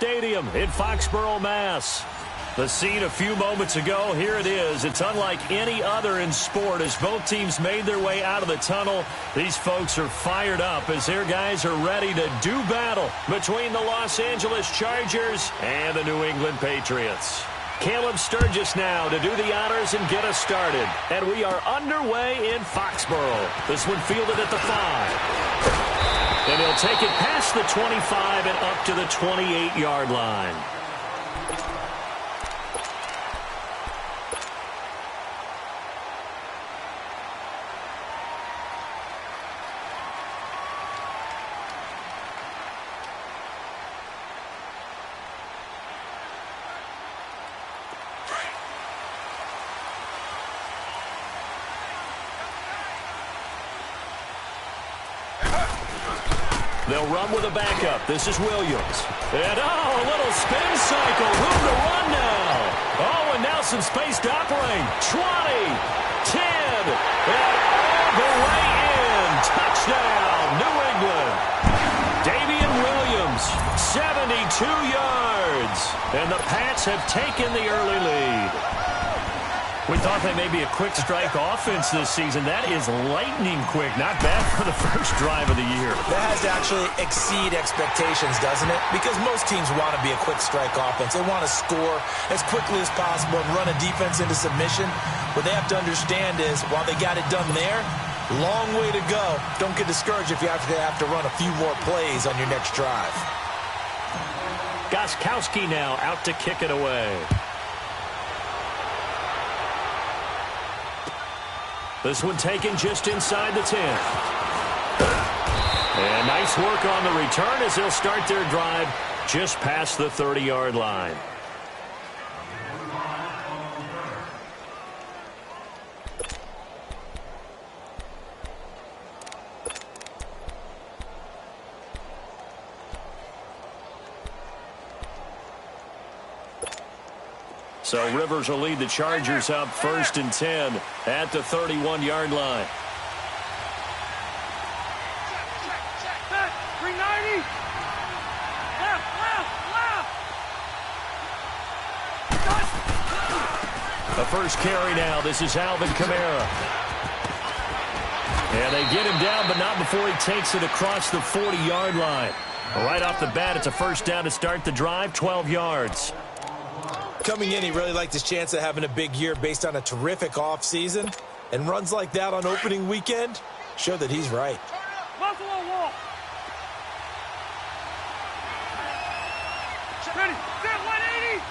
Stadium in Foxborough, Mass. The scene a few moments ago, here it is. It's unlike any other in sport as both teams made their way out of the tunnel. These folks are fired up as their guys are ready to do battle between the Los Angeles Chargers and the New England Patriots. Caleb Sturgis now to do the honors and get us started. And we are underway in Foxborough. This one fielded at the 5. And he'll take it past the 25 and up to the 28-yard line. They'll run with a backup. This is Williams. And, a little spin cycle. Room to run now. And now some space to operate. 20, 10, and all the way in. Touchdown, New England. Davian Williams, 72 yards. And the Pats have taken the early lead. We thought they may be a quick strike offense this season. That is lightning quick. Not bad for the first drive of the year. That has to actually exceed expectations, doesn't it? Because most teams want to be a quick strike offense. They want to score as quickly as possible and run a defense into submission. What they have to understand is, while they got it done there, long way to go. Don't get discouraged if you have to run a few more plays on your next drive. Gostkowski now out to kick it away. This one taken just inside the 10. And nice work on the return as they'll start their drive just past the 30-yard line. So Rivers will lead the Chargers up 1st and 10 at the 31-yard line. The first carry now. This is Alvin Kamara. And they get him down, but not before he takes it across the 40-yard line. Right off the bat, it's a first down to start the drive, 12 yards. Coming in, he really liked his chance of having a big year based on a terrific offseason. And runs like that on opening weekend show that he's right. Buffalo Wall. Ready. Set 180.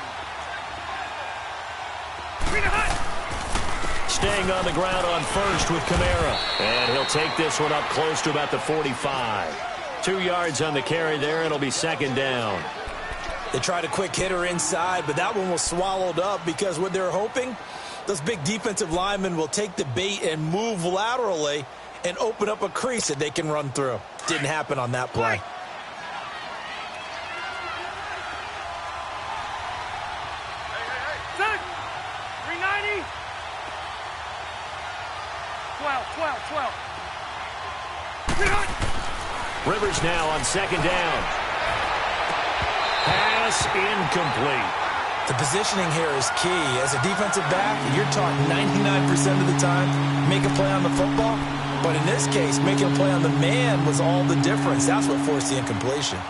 Staying on the ground on first with Kamara. And he'll take this one up close to about the 45. 2 yards on the carry there. It'll be second down. They tried a quick hitter inside, but that one was swallowed up because what they're hoping, those big defensive linemen will take the bait and move laterally and open up a crease that they can run through. Didn't happen on that play. Set. 390. 12. Rivers now on second down. Pass incomplete. The positioning here is key. As a defensive back, you're taught 99% of the time, make a play on the football. But in this case, making a play on the man was all the difference. That's what forced the incompletion.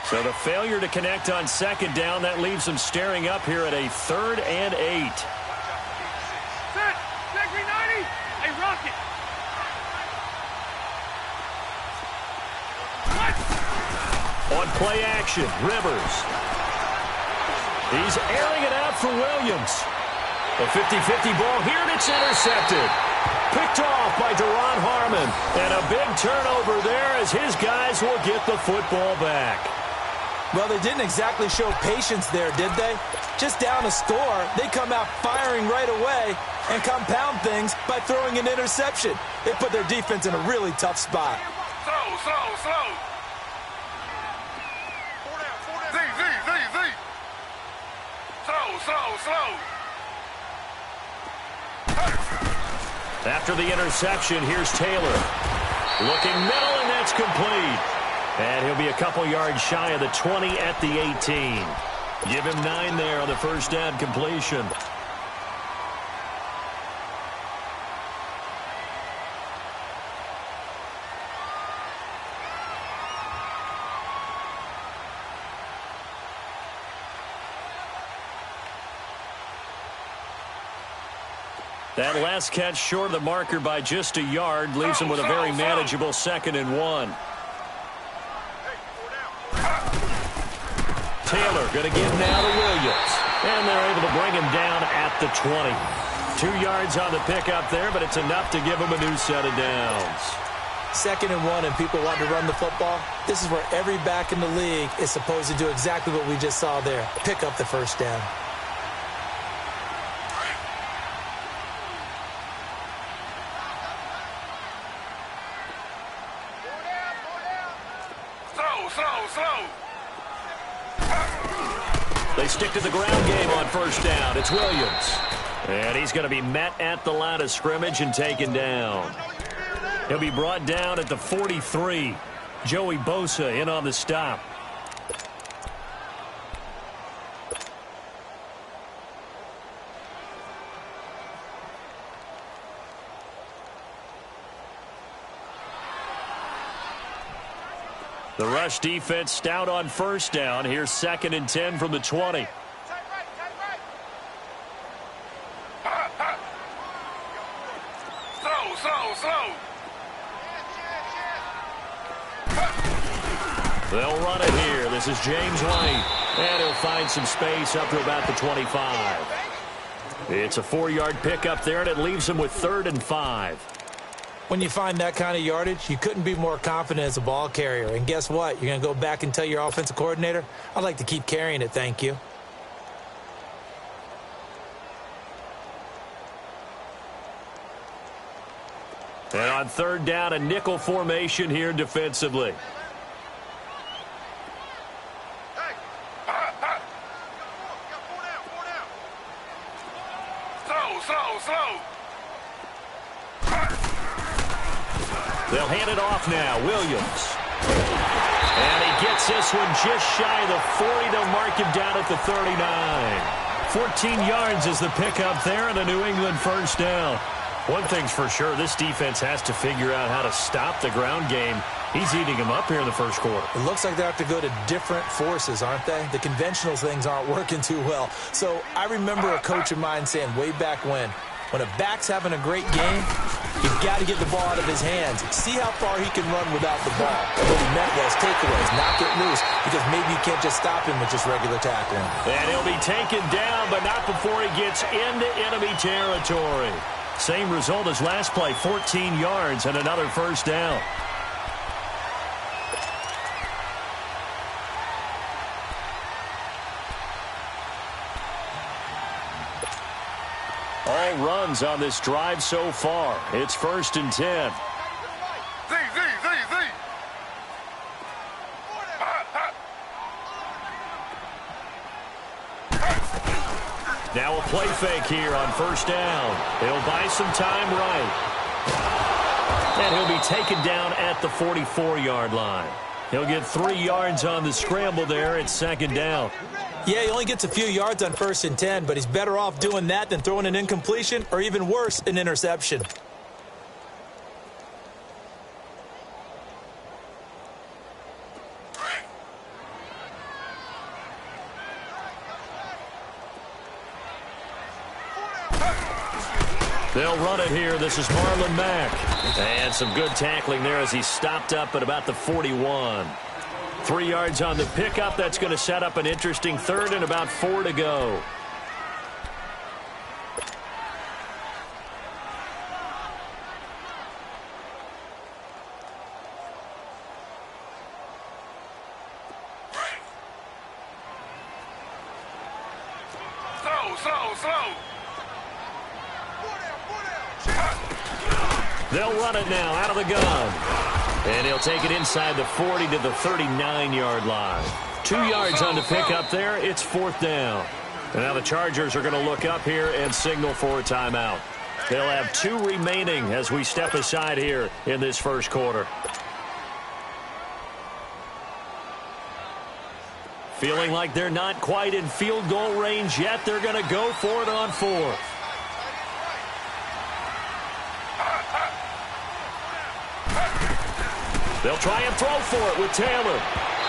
So the failure to connect on second down, that leaves them staring up here at a 3rd and 8. Set. Check 390. Hey, rocket. On play action, Rivers. He's airing it out for Williams. A 50-50 ball here, and it's intercepted. Picked off by Deron Harmon. And a big turnover there as his guys will get the football back. Well, they didn't exactly show patience there, did they? Just down a score, they come out firing right away and compound things by throwing an interception. They put their defense in a really tough spot. Slow. Z. Slow. After the interception, here's Taylor. Looking middle, and that's complete. And he'll be a couple yards shy of the 20 at the 18. Give him 9 there on the first down completion. That last catch short of the marker by just a yard leaves him with a very manageable 2nd and 1. Taylor going to give now to Williams. And they're able to bring him down at the 20. 2 yards on the pickup there, but it's enough to give him a new set of downs. 2nd and 1 and people want to run the football. This is where every back in the league is supposed to do exactly what we just saw there. Pick up the first down. They stick to the ground game on first down. It's Williams. And he's going to be met at the line of scrimmage and taken down. He'll be brought down at the 43. Joey Bosa in on the stop. The rush defense stout on first down. Here's 2nd and 10 from the 20. Slow. They'll run it here. This is James White. And he'll find some space up to about the 25. It's a 4-yard pickup there, and it leaves him with 3rd and 5. When you find that kind of yardage, you couldn't be more confident as a ball carrier. And guess what? You're going to go back and tell your offensive coordinator, I'd like to keep carrying it, thank you. And on 3rd down, a nickel formation here defensively. Slow. They'll hand it off now. Williams. And he gets this one just shy of the 40. They'll mark him down at the 39. 14 yards is the pickup there and a New England first down. One thing's for sure, this defense has to figure out how to stop the ground game. He's eating them up here in the first quarter. It looks like they have to go to different forces, aren't they? The conventional things aren't working too well. So I remember a coach of mine saying way back when a back's having a great game, you've got to get the ball out of his hands. See how far he can run without the ball. What he meant was takeaways, knock it loose, because maybe you can't just stop him with just regular tackling. And he'll be taken down, but not before he gets into enemy territory. Same result as last play, 14 yards and another first down. All runs on this drive so far. It's 1st and 10. Z. Now a play fake here on first down. He'll buy some time right. And he'll be taken down at the 44-yard line. He'll get 3 yards on the scramble there. It's 2nd down. Yeah, he only gets a few yards on 1st and 10, but he's better off doing that than throwing an incompletion or even worse, an interception. They'll run it here. This is Marlon Mack. And some good tackling there as he stopped up at about the 41. 3 yards on the pickup. That's going to set up an interesting 3rd and about 4 to go. Slow. They'll run it now out of the gun. And he'll take it inside the 40 to the 39-yard line. 2 yards on the pickup there. It's 4th down. And now the Chargers are going to look up here and signal for a timeout. They'll have 2 remaining as we step aside here in this first quarter. Feeling like they're not quite in field goal range yet. They're going to go for it on 4th. They'll try and throw for it with Taylor.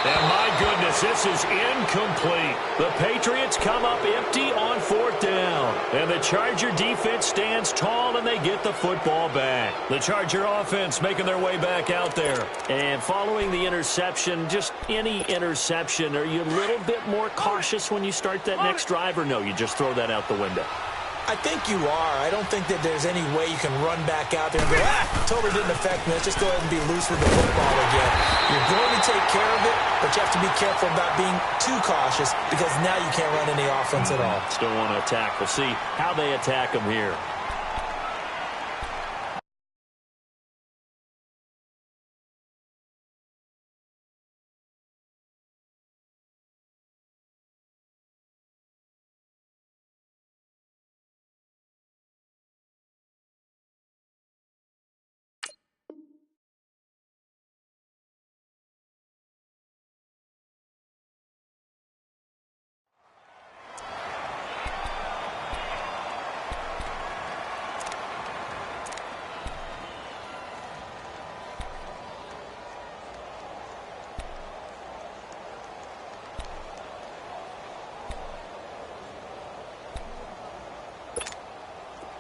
And my goodness, this is incomplete. The Patriots come up empty on 4th down. And the Charger defense stands tall and they get the football back. The Charger offense making their way back out there. And following the interception, just any interception, are you a little bit more cautious when you start that next drive, or no, you just throw that out the window? I think you are. I don't think that there's any way you can run back out there and go, totally didn't affect me. Let's just go ahead and be loose with the football again. You're going to take care of it, but you have to be careful about being too cautious because now you can't run any offense at all. Still want to attack. We'll see how they attack them here.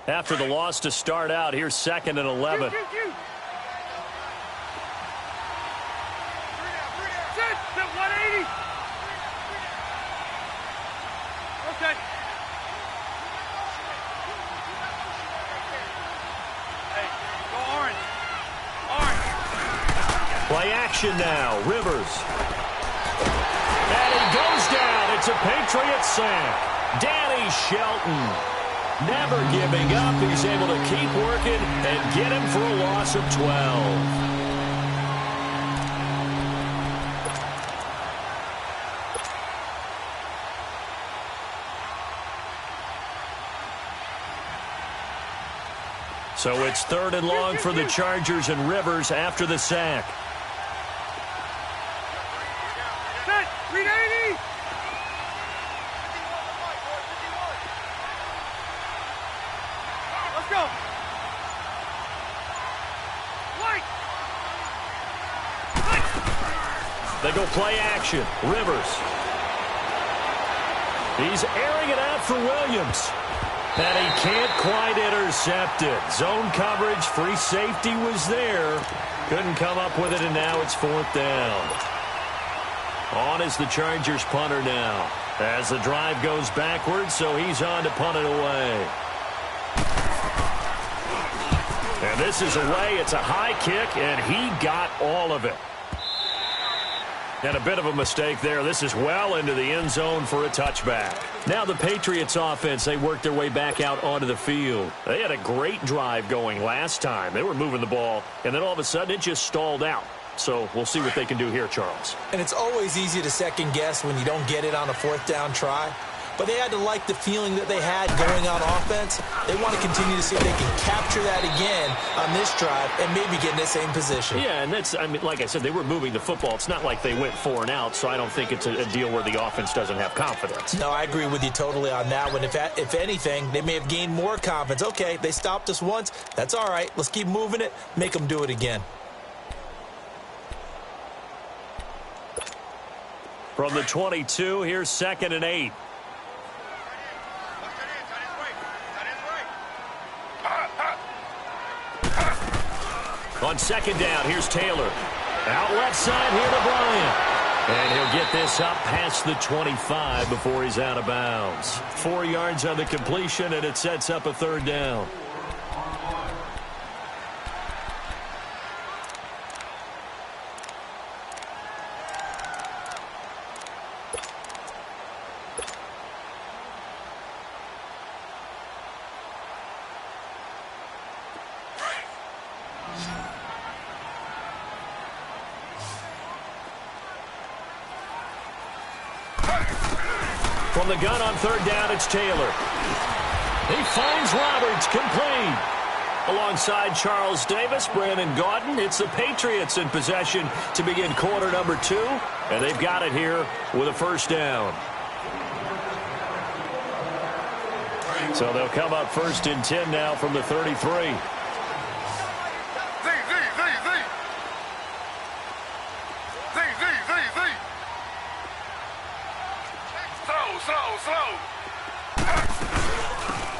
After the loss to start out, here's 2nd and 11. Sit, 180. Okay. Hey, go orange. Orange. Play action now. Rivers. And he goes down. It's a Patriot sack. Danny Shelton. Never giving up. He's able to keep working and get him for a loss of 12. So it's 3rd and long for the Chargers, and Rivers after the sack. Set. 380. Let's go. White. They go play action. Rivers. He's airing it out for Williams. And he can't quite intercept it. Zone coverage, free safety was there. Couldn't come up with it, and now it's 4th down. On is the Chargers punter now. As the drive goes backwards, so he's on to punt it away. And this is away. It's a high kick, and he got all of it. And a bit of a mistake there. This is well into the end zone for a touchback. Now the Patriots offense, they worked their way back out onto the field. They had a great drive going last time. They were moving the ball, and then all of a sudden it just stalled out. So we'll see what they can do here, Charles. And it's always easy to second guess when you don't get it on a 4th down try. But they had to like the feeling that they had going on offense. They want to continue to see if they can capture that again on this drive and maybe get in the same position. Yeah, and that's, I mean, like I said, they were moving the football. It's not like they went 4 and out, so I don't think it's a deal where the offense doesn't have confidence. No, I agree with you totally on that one. If anything, they may have gained more confidence. Okay, they stopped us once. That's all right. Let's keep moving it. Make them do it again. From the 22, here's 2nd and 8. On 2nd down, here's Taylor. Out left side here to Bryant. And he'll get this up past the 25 before he's out of bounds. 4 yards on the completion, and it sets up a 3rd down. From the gun on 3rd down, it's Taylor. He finds Roberts, complete. Alongside Charles Davis, Brandon Gaudin, it's the Patriots in possession to begin quarter number 2, and they've got it here with a first down. So they'll come up first and 10 now from the 33.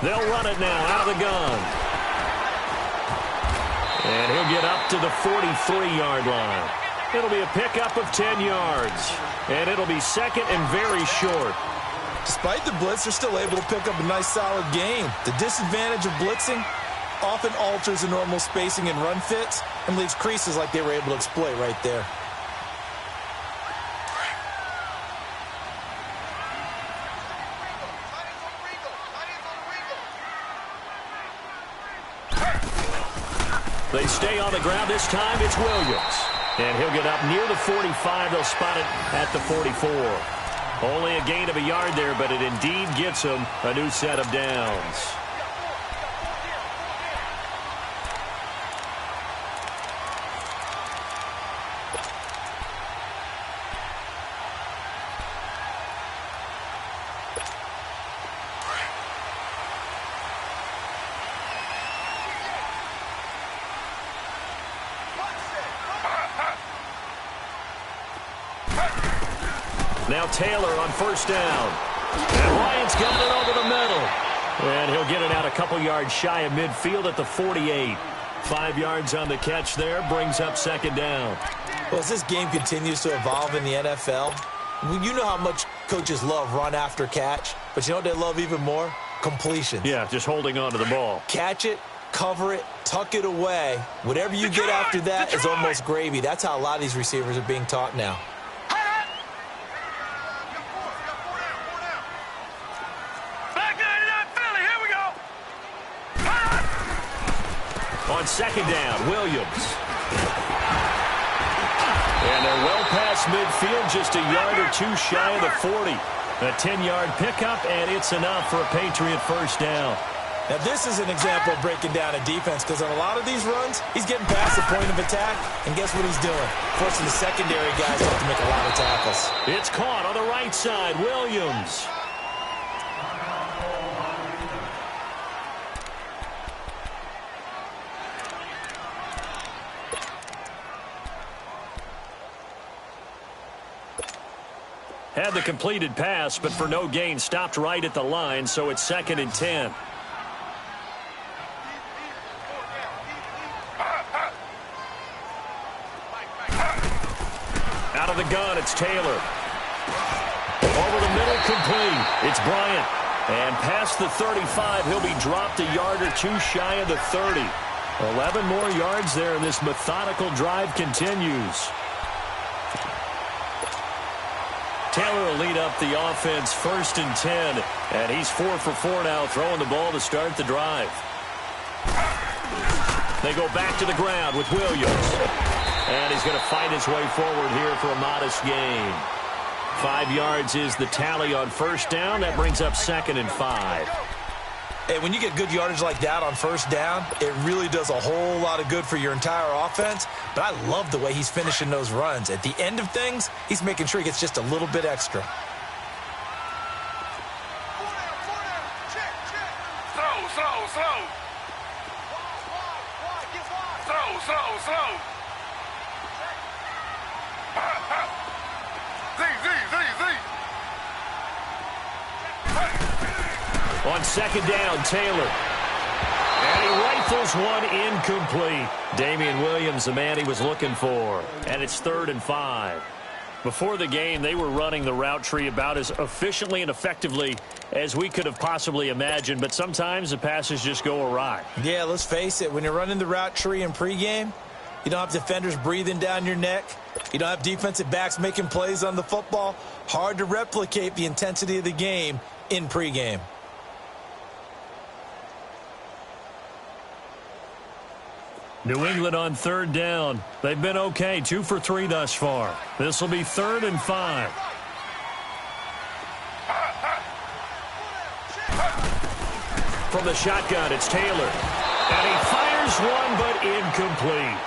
They'll run it now out of the gun. And he'll get up to the 43-yard line. It'll be a pickup of 10 yards. And it'll be second and very short. Despite the blitz, they're still able to pick up a nice, solid gain. The disadvantage of blitzing often alters the normal spacing and run fits and leaves creases like they were able to exploit right there. They stay on the ground. This time it's Williams. And he'll get up near the 45. They'll spot it at the 44. Only a gain of a yard there, but it indeed gets him a new set of downs. Now Taylor on first down. And Ryan's got it over the middle. And he'll get it out a couple yards shy of midfield at the 48. 5 yards on the catch there, brings up second down. Well, as this game continues to evolve in the NFL, you know how much coaches love run after catch, but you know what they love even more? Completions. Yeah, just holding on to the ball. Catch it, cover it, tuck it away. Whatever you get after that is almost gravy. That's how a lot of these receivers are being taught now. On second down, Williams. And they're well past midfield, just a yard or two shy of the 40. A 10-yard pickup, and it's enough for a Patriot first down. Now, this is an example of breaking down a defense, because on a lot of these runs, he's getting past the point of attack, and guess what he's doing? Forcing the secondary guys to have to make a lot of tackles. It's caught on the right side, Williams. Had the completed pass, but for no gain, stopped right at the line, so it's second and 10. Out of the gun, it's Taylor. Over the middle, complete. It's Bryant. And past the 35, he'll be dropped a yard or two shy of the 30. 11 more yards there, and this methodical drive continues. Taylor will lead up the offense first and 10, and he's 4 for 4 now, throwing the ball to start the drive. They go back to the ground with Williams, and he's going to fight his way forward here for a modest gain. 5 yards is the tally on first down. That brings up second and 5. Hey, when you get good yardage like that on first down, it really does a whole lot of good for your entire offense. But I love the way he's finishing those runs. At the end of things, he's making sure he gets just a little bit extra. On second down, Taylor. And he rifles one incomplete. Damian Williams, the man he was looking for. And it's 3rd and 5. Before the game, they were running the route tree about as efficiently and effectively as we could have possibly imagined. But sometimes the passes just go awry. Yeah, let's face it. When you're running the route tree in pregame, you don't have defenders breathing down your neck. You don't have defensive backs making plays on the football. Hard to replicate the intensity of the game in pregame. New England on 3rd down. They've been okay, 2 for 3 thus far. This will be 3rd and 5. From the shotgun, it's Taylor. And he fires one, but incomplete.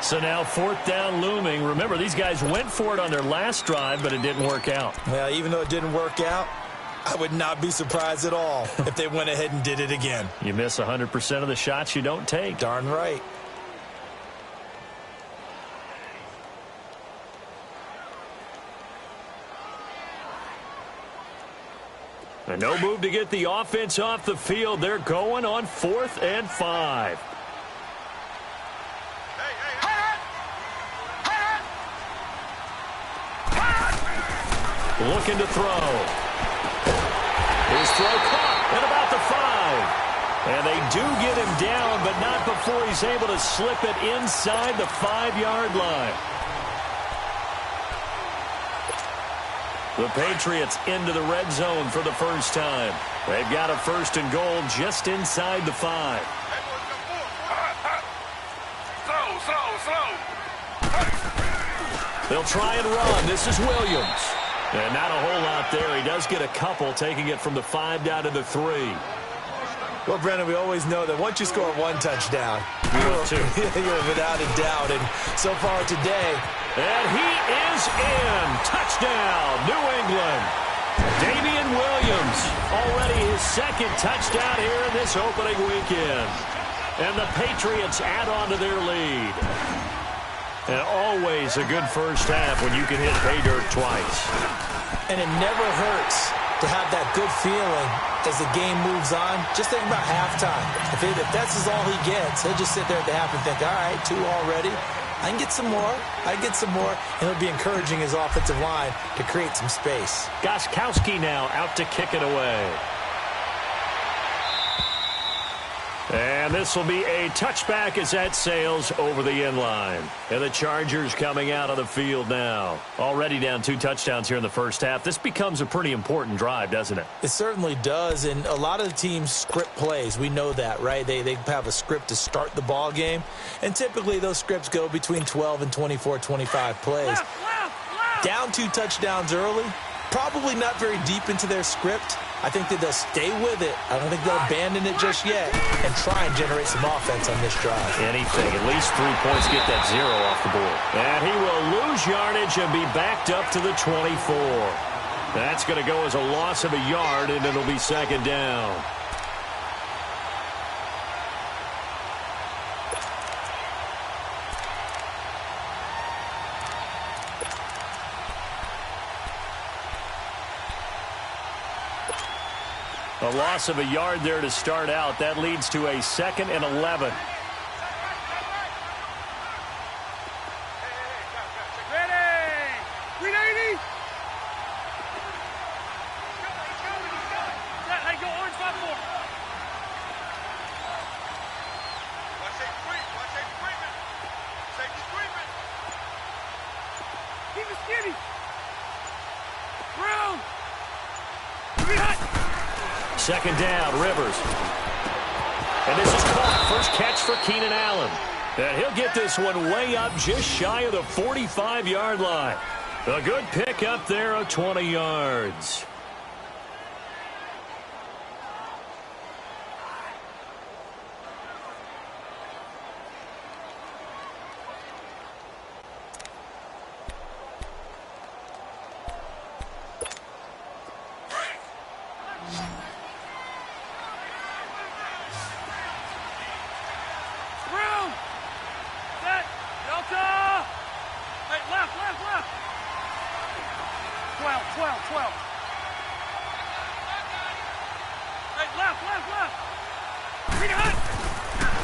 So now 4th down looming. Remember, these guys went for it on their last drive, but it didn't work out. Well, even though it didn't work out, I would not be surprised at all if they went ahead and did it again. You miss 100% of the shots you don't take. Darn right. And no move to get the offense off the field. They're going on 4th and 5. Looking to throw. His throw caught at about the 5. And they do get him down, but not before he's able to slip it inside the 5-yard line. The Patriots into the red zone for the first time. They've got a 1st and goal just inside the 5. They'll try and run. This is Williams. And not a whole lot there. He does get a couple, taking it from the 5 down to the 3. Well, Brendan, we always know that once you score one touchdown, you're without a doubt. And so far today, and he is in. Touchdown, New England. Damian Williams, already his 2nd touchdown here in this opening weekend. And the Patriots add on to their lead. And always a good first half when you can hit pay dirt twice. And it never hurts to have that good feeling as the game moves on. Just think about halftime. If that's all he gets, he'll just sit there at the half and think, all right, 2 already. I can get some more. I can get some more. And he'll be encouraging his offensive line to create some space. Gostkowski now out to kick it away. And this will be a touchback as that sails over the end line. And the Chargers coming out of the field now. Already down 2 touchdowns here in the first half. This becomes a pretty important drive, doesn't it? It certainly does. And a lot of the teams script plays. We know that, right? They have a script to start the ball game. And typically those scripts go between 12 and 24, 25 plays. Down 2 touchdowns early. Probably not very deep into their script. I think that they'll stay with it. I don't think they'll abandon it just yet and try and generate some offense on this drive. Anything. At least 3 points. Get that 0 off the board. And he will lose yardage and be backed up to the 24. That's going to go as a loss of a yard, and it'll be 2nd down. A loss of a yard there to start out. That leads to a 2nd and 11. Ready! 380! Hey, go orange 5-4. Watch it screaming. Keep it skinny. Brown. Be hot. 2nd down, Rivers. And this is caught. First catch for Keenan Allen. And he'll get this one way up just shy of the 45-yard line. A good pick up there of 20 yards.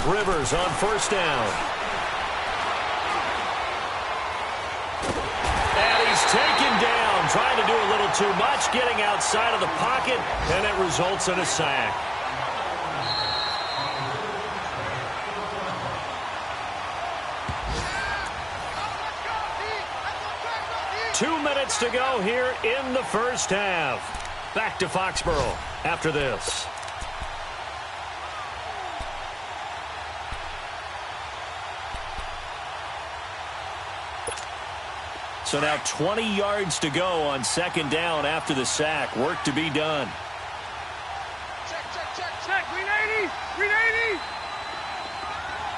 Rivers on 1st down. And he's taken down, trying to do a little too much, getting outside of the pocket, and it results in a sack. Two minutes to go here in the first half. Back to Foxborough after this. So now 20 yards to go on 2nd down after the sack. Work to be done. Check, 380! 380!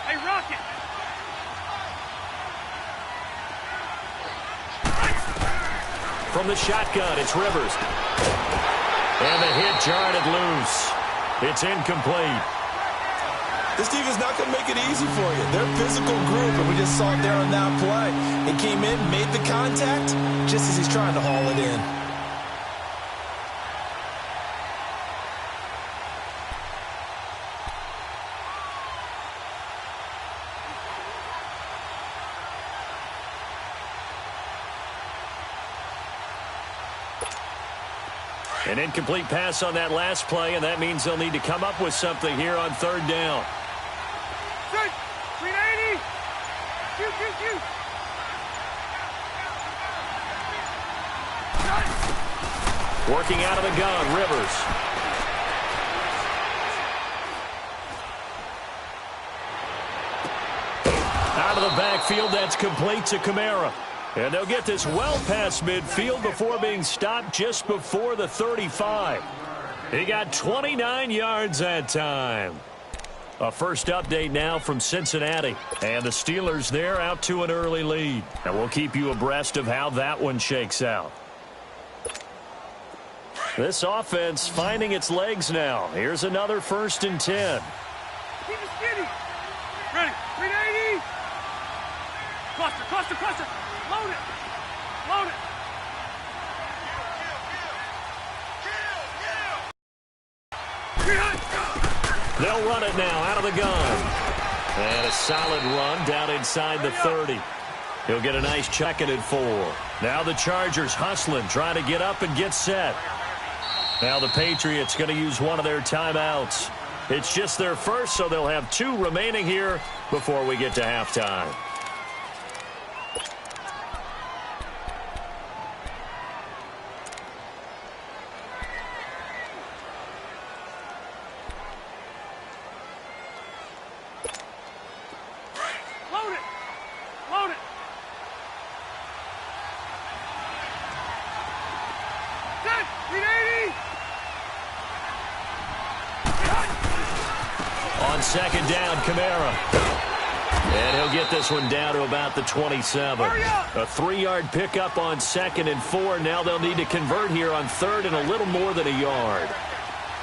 Hey, Rocket! From the shotgun, it's Rivers. And the hit jarred it loose. It's incomplete. This defense not going to make it easy for you. They're a physical group, and we just saw it there on that play. It came in, made the contact, just as he's trying to haul it in. An incomplete pass on that last play, and that means they'll need to come up with something here on third down. Good! 380! Shoot, shoot, shoot! Working out of the gun, Rivers. Out of the backfield, that's complete to Kamara. And they'll get this well past midfield before being stopped just before the 35. He got 29 yards that time. A first update now from Cincinnati. And the Steelers there out to an early lead. And we'll keep you abreast of how that one shakes out. This offense finding its legs now. Here's another 1st and 10. Keep it skinny! Ready! 380! Cluster, cluster, cluster! Load it! Load it! They'll run it now out of the gun. And a solid run down inside the 30. He'll get a nice check at 4. Now the Chargers hustling, trying to get up and get set. Now the Patriots going to use one of their timeouts. It's just their first, so they'll have 2 remaining here before we get to halftime. Load it! Load it! Set! 380! On second down, Kamara. And he'll get this one down to about the 27. A 3-yard pickup on 2nd and 4. Now they'll need to convert here on 3rd and a little more than a yard.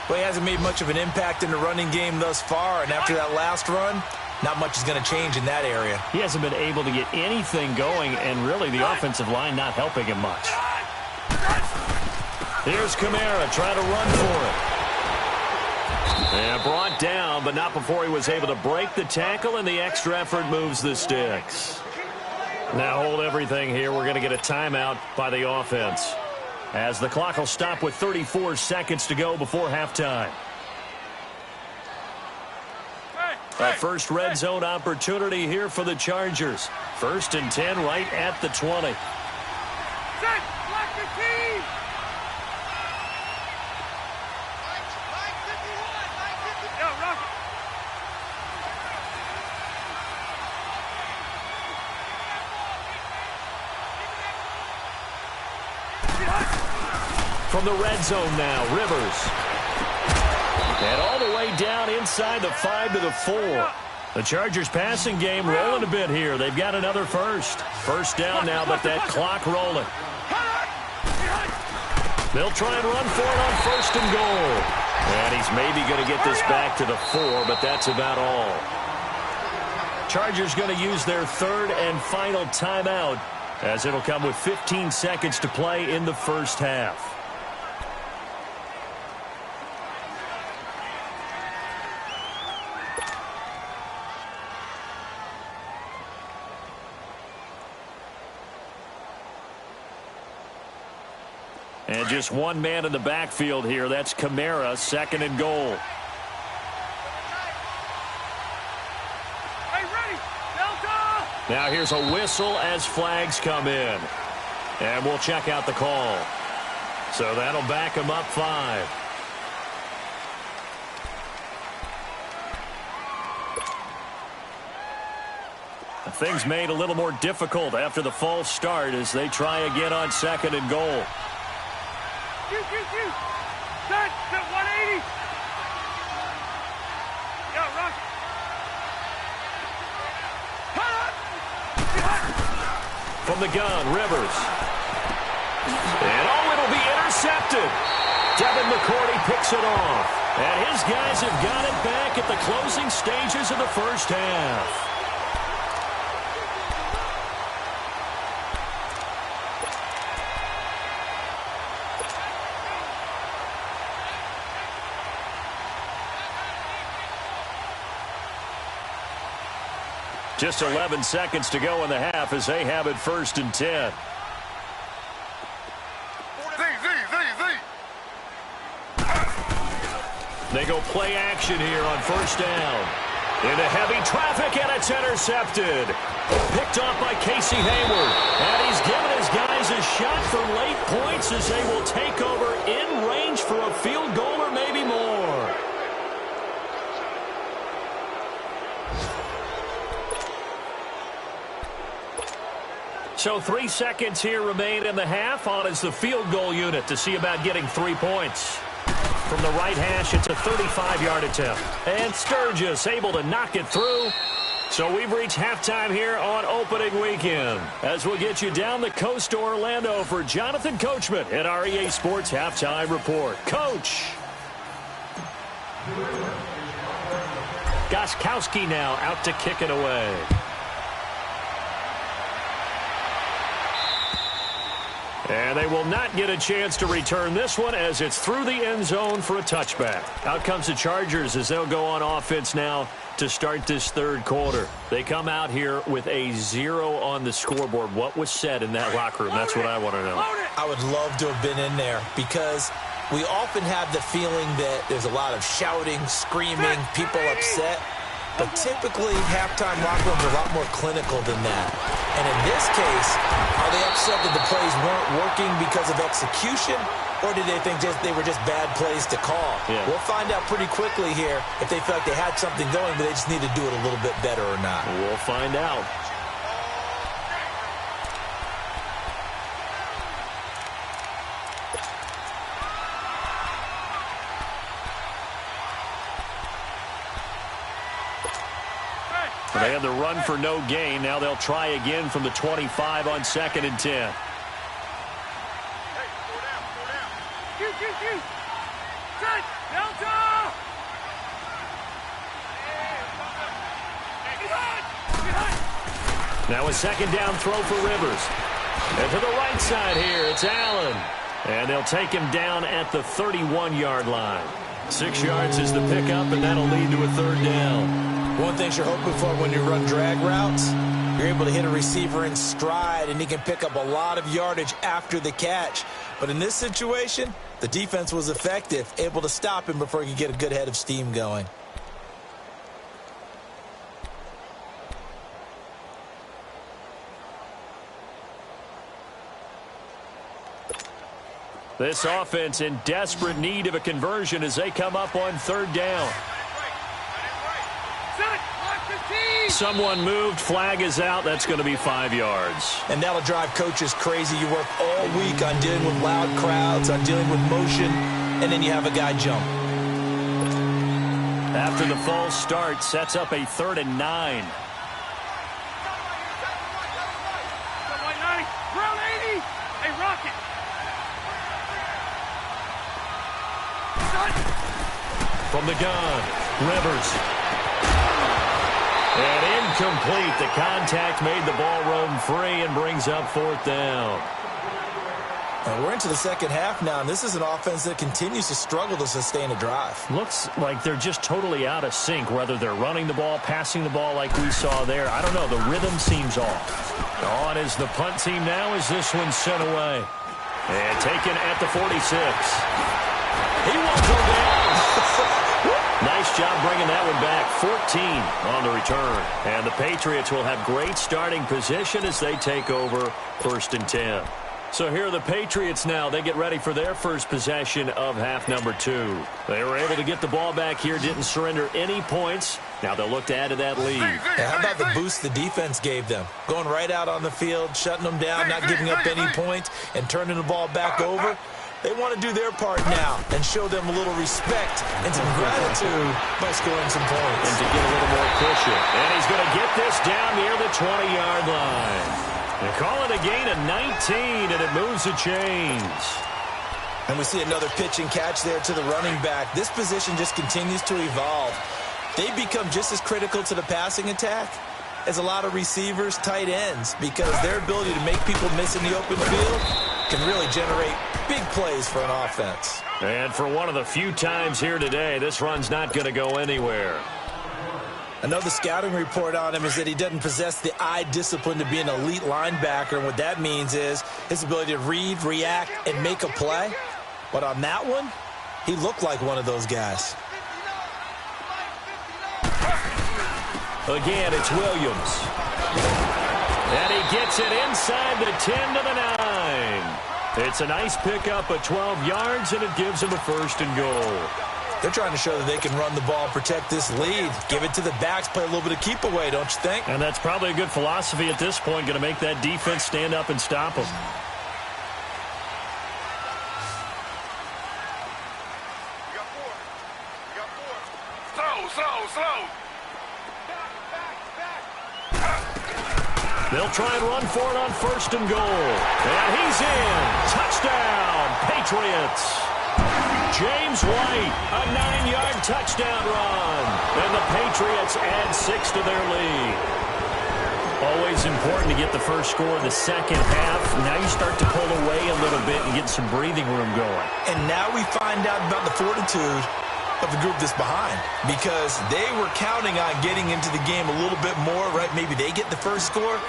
Well, he hasn't made much of an impact in the running game thus far, and after that last run, not much is going to change in that area. He hasn't been able to get anything going, and really the offensive line not helping him much. Here's Kamara trying to run for it. And brought down, but not before he was able to break the tackle, and the extra effort moves the sticks. Now hold everything here. We're going to get a timeout by the offense, as the clock will stop with 34 seconds to go before halftime. A first red zone opportunity here for the Chargers. 1st and 10 right at the 20. Set! Block the team! Yo, Rocket! From the red zone now, Rivers. And all the way down inside the 5 to the 4. The Chargers passing game rolling a bit here. They've got another first. First down now, but that clock rolling. They'll try and run for it on 1st and goal. And he's maybe going to get this back to the 4, but that's about all. Chargers going to use their 3rd and final timeout, as it'll come with 15 seconds to play in the first half. And just one man in the backfield here. That's Kamara, 2nd and goal. Hey, ready! Delta! Now here's a whistle as flags come in. And we'll check out the call. So that'll back him up 5. Things made a little more difficult after the false start as they try again on 2nd and goal. Shoot, shoot, shoot! Set! Set 180! From the gun, Rivers. And, oh, it'll be intercepted. Devin McCourty picks it off. And his guys have got it back at the closing stages of the first half. Just 11 seconds to go in the half as they have it 1st and 10. They go play action here on 1st down. Into heavy traffic, and it's intercepted. Picked off by Casey Hayward. And he's given his guys a shot for late points as they will take over in range for a field goal or maybe more. So 3 seconds here remain in the half. On is the field goal unit to see about getting 3 points. From the right hash, it's a 35-yard attempt. And Sturgis able to knock it through. So we've reached halftime here on opening weekend. As we'll get you down the coast to Orlando for Jonathan Coachman at our EA Sports Halftime Report. Coach! Gostkowski now out to kick it away. And they will not get a chance to return this one as it's through the end zone for a touchback. Out comes the Chargers as they'll go on offense now to start this 3rd quarter. They come out here with a 0 on the scoreboard. What was said in that locker room? That's what I want to know. I would love to have been in there because we often have the feeling that there's a lot of shouting, screaming, people upset. But typically, halftime locker rooms are a lot more clinical than that. And in this case, are they upset that the plays weren't working because of execution? Or did they think they were just bad plays to call? Yeah. We'll find out pretty quickly here if they felt like they had something going, but they just need to do it a little bit better or not. We'll find out. They had the run for no gain. Now they'll try again from the 25 on 2nd and 10. Now a 2nd down throw for Rivers. And to the right side here, it's Allen. And they'll take him down at the 31-yard line. 6 yards is the pickup, and that'll lead to a 3rd down. One thing you're hoping for when you run drag routes, you're able to hit a receiver in stride, and he can pick up a lot of yardage after the catch. But in this situation, the defense was effective, able to stop him before he could get a good head of steam going. This offense in desperate need of a conversion as they come up on 3rd down. Someone moved. Flag is out. That's going to be 5 yards. And that'll drive coaches crazy. You work all week on dealing with loud crowds, on dealing with motion, and then you have a guy jump. After the false start, sets up a 3rd and 9. From the gun, Rivers. And incomplete. The contact made the ball roam free and brings up 4th down. And we're into the 2nd half now, and this is an offense that continues to struggle to sustain a drive. Looks like they're just totally out of sync, whether they're running the ball, passing the ball like we saw there. I don't know. The rhythm seems off. On is the punt team now as this one's sent away. And taken at the 46. He won't go down. Nice job bringing that one back. 14 on the return. And the Patriots will have great starting position as they take over 1st and 10. So here are the Patriots now. They get ready for their first possession of half number 2. They were able to get the ball back here, didn't surrender any points. Now they'll look to add to that lead. Yeah, how about the boost the defense gave them? Going right out on the field, shutting them down, not giving up any points, and turning the ball back over. They want to do their part now and show them a little respect and some gratitude by scoring some points. And to get a little more cushion. And he's going to get this down near the 20-yard line. They call it a gain of 19, and it moves the chains. And we see another pitch and catch there to the running back. This position just continues to evolve. They become just as critical to the passing attack as a lot of receivers, tight ends, because their ability to make people miss in the open field can really generate big plays for an offense. And for one of the few times here today, this run's not going to go anywhere. Another scouting report on him is that he doesn't possess the eye discipline to be an elite linebacker. And what that means is his ability to read, react, and make a play. But on that one, he looked like one of those guys. Again, it's Williams. And he gets it inside the 10 to the 9. It's a nice pickup of 12 yards, and it gives him a 1st and goal. They're trying to show that they can run the ball, protect this lead. Give it to the backs, play a little bit of keep away, don't you think? And that's probably a good philosophy at this point, going to make that defense stand up and stop them. Slow. They'll try and run for it on 1st and goal. And he's in. Touchdown, Patriots. James White, a 9-yard touchdown run. And the Patriots add 6 to their lead. Always important to get the first score in the second half. Now you start to pull away a little bit and get some breathing room going. And now we find out about the fortitude of the group that's behind, because they were counting on getting into the game a little bit more, right? Maybe they get the first score.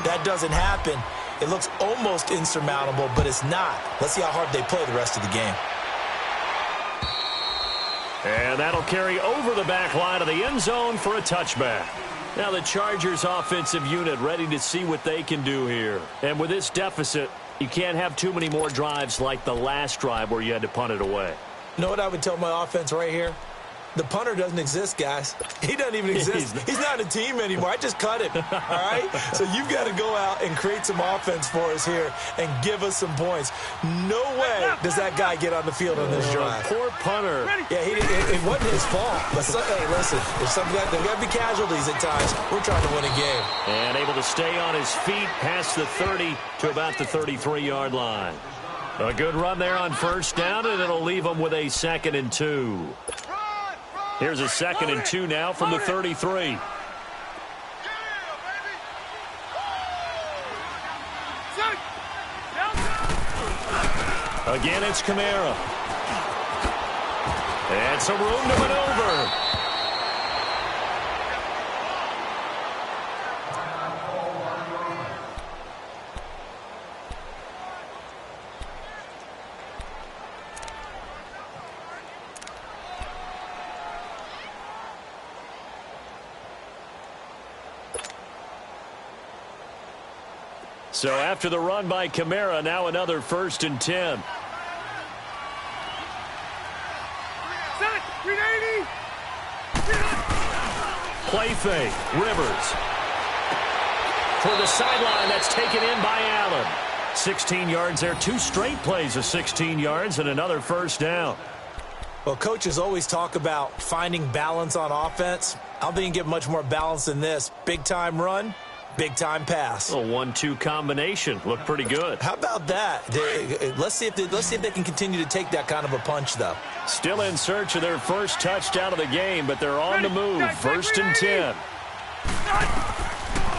That doesn't happen. It looks almost insurmountable, but it's not. Let's see how hard they play the rest of the game. And that'll carry over the back line of the end zone for a touchback. Now the Chargers offensive unit ready to see what they can do here. And with this deficit, you can't have too many more drives like the last drive where you had to punt it away. You know what I would tell my offense right here? The punter doesn't exist, guys. He doesn't even exist. He's not a team anymore. I just cut him, all right? So you've got to go out and create some offense for us here and give us some points. No way does that guy get on the field on this drive. Poor punter. Yeah, it wasn't his fault. But hey, listen, there's got to be casualties at times. We're trying to win a game. And able to stay on his feet past the 30 to about the 33-yard line. A good run there on 1st down, and it'll leave them with a 2nd and 2. Here's a 2nd and 2 now from the 33. Again, it's Kamara. And some room to maneuver. So after the run by Kamara, now another 1st and 10. Play fake. Rivers. For the sideline, that's taken in by Allen. 16 yards there. 2 straight plays of 16 yards and another 1st down. Well, coaches always talk about finding balance on offense. I don't think you can get much more balance than this. Big-time run. Big-time pass. A 1-2 combination. Looked pretty good. How about that? Let's see if they can continue to take that kind of a punch, though. Still in search of their first touchdown of the game, but they're on the move. 1st and 10.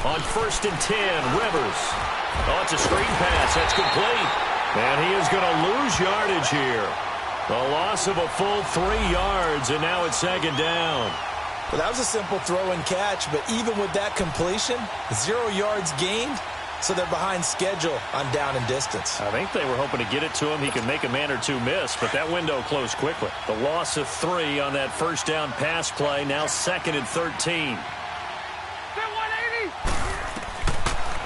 On 1st and 10, Rivers. Oh, it's a screen pass. That's complete. And he is going to lose yardage here. A loss of a full 3 yards, and now it's 2nd down. Well, that was a simple throw and catch, but even with that completion, 0 yards gained, so they're behind schedule on down and distance. I think they were hoping to get it to him. He could make a man or two miss, but that window closed quickly. The loss of 3 on that 1st down pass play, now 2nd and 13.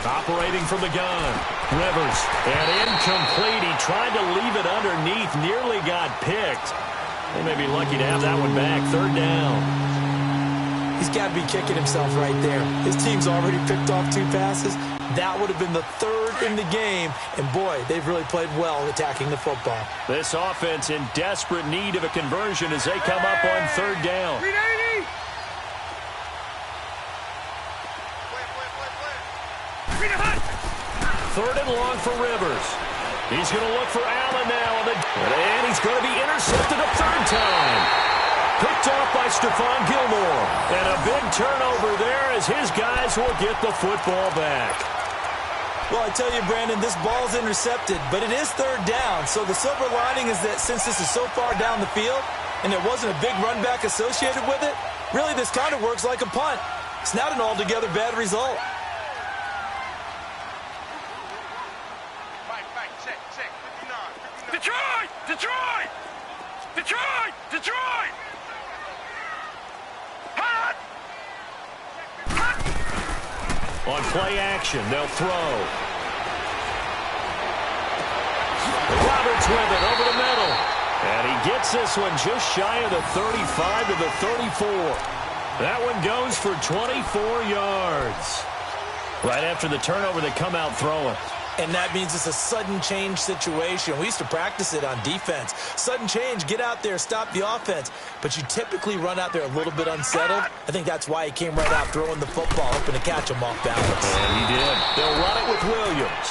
Operating from the gun. Rivers, and incomplete. He tried to leave it underneath, nearly got picked. They may be lucky to have that one back. 3rd down. He's got to be kicking himself right there. His team's already picked off 2 passes. That would have been the 3rd in the game. And, boy, they've really played well attacking the football. This offense in desperate need of a conversion as they come up on 3rd down. third and long for Rivers. He's going to look for Allen now. And he's going to be intercepted a third time. Picked off by Stephon Gilmore. And a big turnover there as his guys will get the football back. Well, I tell you, Brandon, this ball's intercepted, but it is third down. So the silver lining is that since this is so far down the field and there wasn't a big run back associated with it, really this kind of works like a punt. It's not an altogether bad result. Detroit! Detroit! Detroit! Detroit! Hot! Hot! On play action, they'll throw. Roberts with it over the middle. And he gets this one just shy of the 35 to the 34. That one goes for 24 yards. Right after the turnover, they come out throwing. And that means it's a sudden change situation. We used to practice it on defense. Sudden change, get out there, stop the offense. But you typically run out there a little bit unsettled. I think that's why he came right out throwing the football, hoping to catch him off balance. And he did. They'll run it with Williams.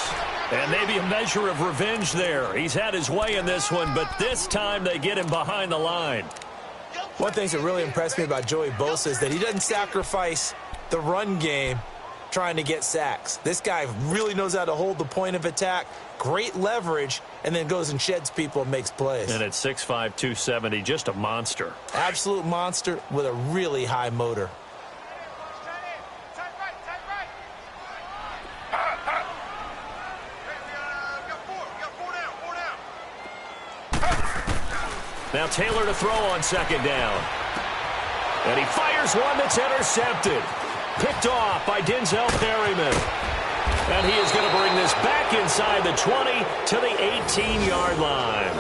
And maybe a measure of revenge there. He's had his way in this one, but this time they get him behind the line. One thing that really impressed me about Joey Bosa is that he doesn't sacrifice the run game trying to get sacks. This guy really knows how to hold the point of attack, great leverage, and then goes and sheds people and makes plays. And at 6'5", 270, just a monster. Absolute monster with a really high motor. Now Taylor to throw on second down. And he fires one that's intercepted. Picked off by Denzel Perryman. And he is going to bring this back inside the 20 to the 18-yard line.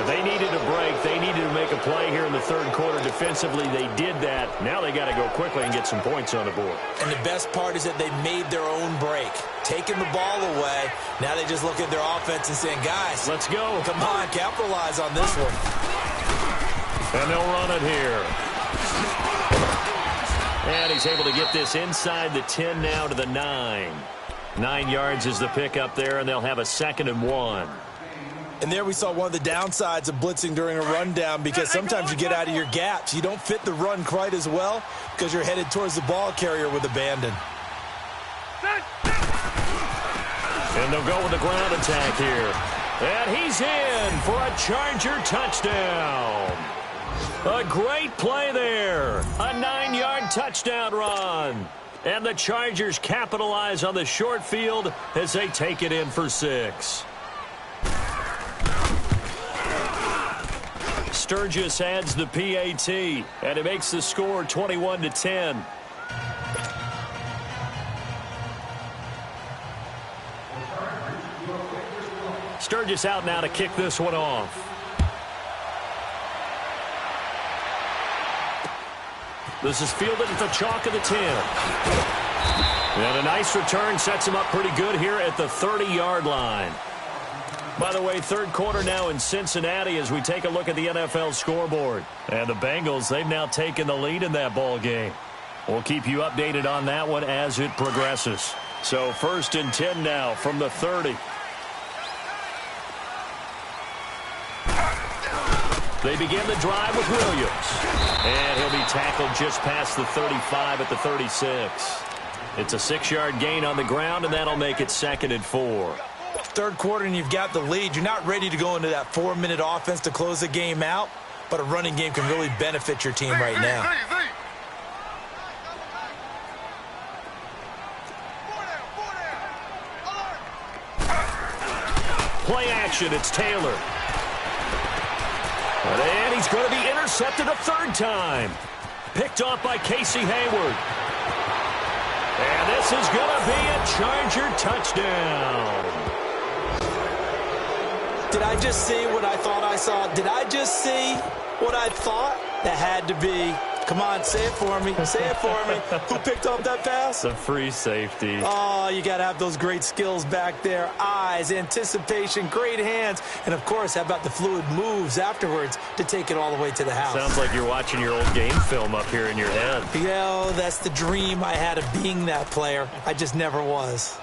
They needed a break. They needed to make a play here in the third quarter. Defensively, they did that. Now they got to go quickly and get some points on the board. And the best part is that they made their own break. Taking the ball away. Now they just look at their offense and saying, guys, let's go. Come on, capitalize on this one. And they'll run it here. And he's able to get this inside the 10 now to the 9. 9 yards is the pickup there, and they'll have a 2nd and 1. And there we saw one of the downsides of blitzing during a rundown, because sometimes you get out of your gaps. You don't fit the run quite as well because you're headed towards the ball carrier with abandon. And they'll go with the ground attack here. And he's in for a Charger touchdown. A great play there. A 9-yard touchdown run. And the Chargers capitalize on the short field as they take it in for 6. Sturgis adds the PAT, and it makes the score 21-10. Sturgis out now to kick this one off. This is fielded at the chalk of the 10. And a nice return sets him up pretty good here at the 30-yard line. By the way, third quarter now in Cincinnati as we take a look at the NFL scoreboard. And the Bengals, they've now taken the lead in that ball game. We'll keep you updated on that one as it progresses. So 1st and 10 now from the 30. They begin the drive with Williams. And he'll be tackled just past the 35 at the 36. It's a 6-yard gain on the ground, and that'll make it 2nd and 4. Third quarter and you've got the lead. You're not ready to go into that 4-minute offense to close the game out, but a running game can really benefit your team right now. Play action, it's Taylor. And he's going to be intercepted a third time. Picked off by Casey Hayward. And this is going to be a Charger touchdown. Did I just see what I thought I saw? Did I just see what I thought? That had to be. Come on, say it for me. Say it for me. Who picked up that pass? The free safety. Oh, you got to have those great skills back there. Eyes, anticipation, great hands. And, of course, how about the fluid moves afterwards to take it all the way to the house? Sounds like you're watching your old game film up here in your head. Yo, that's the dream I had of being that player. I just never was.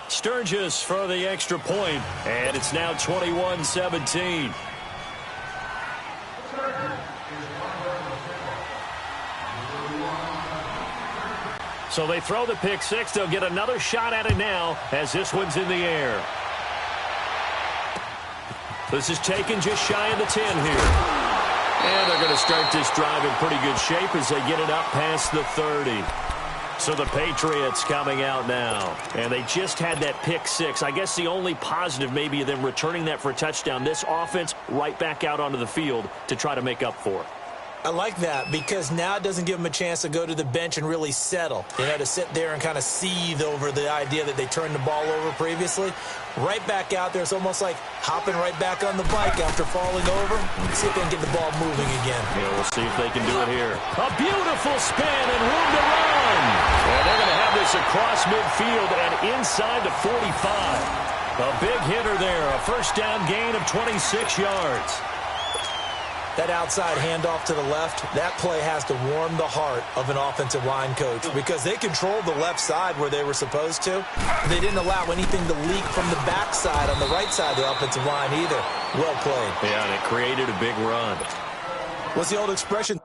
Sturgis for the extra point, and it's now 21-17. So they throw the pick six. They'll get another shot at it now as this one's in the air. This is taken just shy of the 10 here. And they're going to start this drive in pretty good shape as they get it up past the 30. So the Patriots coming out now. And they just had that pick six. I guess the only positive maybe of them returning that for a touchdown. This offense right back out onto the field to try to make up for it. I like that because now it doesn't give them a chance to go to the bench and really settle. You know, to sit there and kind of seethe over the idea that they turned the ball over previously. Right back out there. It's almost like hopping right back on the bike after falling over. Let's see if they can get the ball moving again. Yeah, we'll see if they can do it here. A beautiful spin and room to run. And they're going to have this across midfield and inside the 45. A big hitter there. A first down gain of 26 yards. That outside handoff to the left, that play has to warm the heart of an offensive line coach because they controlled the left side where they were supposed to. They didn't allow anything to leak from the backside on the right side of the offensive line either. Well played. Yeah, and it created a big run. What's the old expression?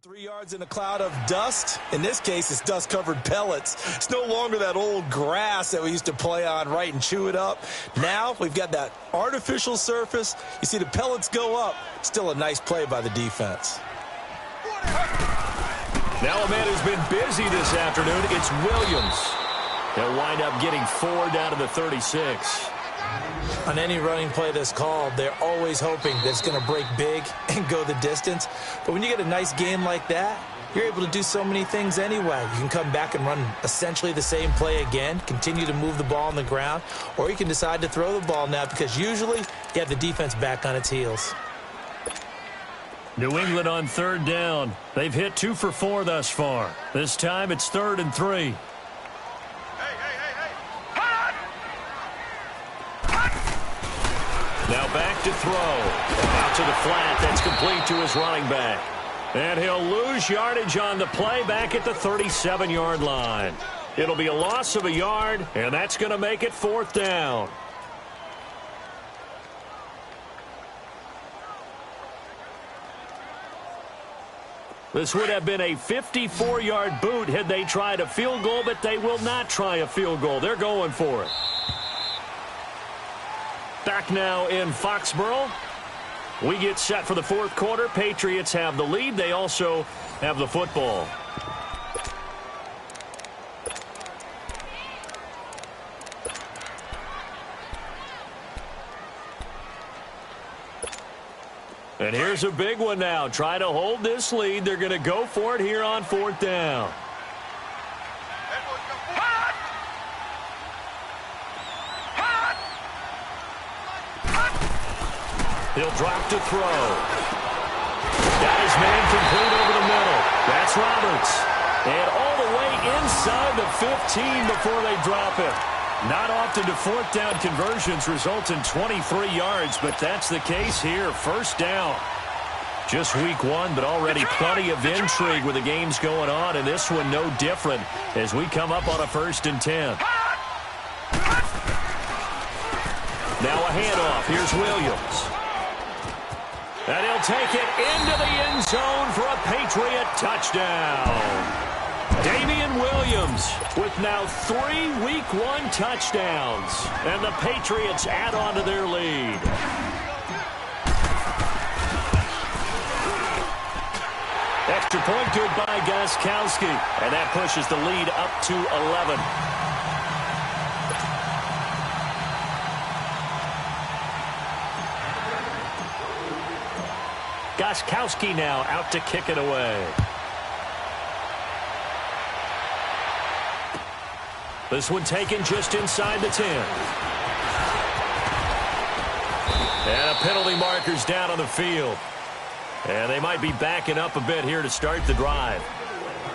3 yards in a cloud of dust. In this case, it's dust-covered pellets. It's no longer that old grass that we used to play on, right, and chew it up. Now we've got that artificial surface. You see the pellets go up. Still a nice play by the defense. Now a man who's been busy this afternoon, it's Williams. They'll wind up getting 4 down to the 36. On any running play that's called, they're always hoping that it's going to break big and go the distance. But when you get a nice game like that, you're able to do so many things anyway. You can come back and run essentially the same play again, continue to move the ball on the ground, or you can decide to throw the ball now because usually you have the defense back on its heels. New England on 3rd down. They've hit 2 for 4 thus far. This time it's 3rd and 3. Now back to throw. Out to the flat. That's complete to his running back. And he'll lose yardage on the play back at the 37-yard line. It'll be a loss of a yard, and that's going to make it 4th down. This would have been a 54-yard boot had they tried a field goal, but they will not try a field goal. They're going for it. Back now in Foxborough. We get set for the 4th quarter. Patriots have the lead. They also have the football. And here's a big one now. Try to hold this lead. They're going to go for it here on 4th down. He'll drop to throw. Got his man complete over the middle. That's Roberts. And all the way inside the 15 before they drop him. Not often do 4th down conversions result in 23 yards, but that's the case here. 1st down. Just week 1, but already plenty of intrigue with the games going on, and this one no different as we come up on a 1st and 10. Now a handoff. Here's Williams. And he'll take it into the end zone for a Patriot touchdown. Damian Williams with now 3 Week 1 touchdowns. And the Patriots add on to their lead. Extra point good by Gostkowski. And that pushes the lead up to 11. Gostkowski now out to kick it away. This one taken just inside the 10. And a penalty marker's down on the field. And they might be backing up a bit here to start the drive.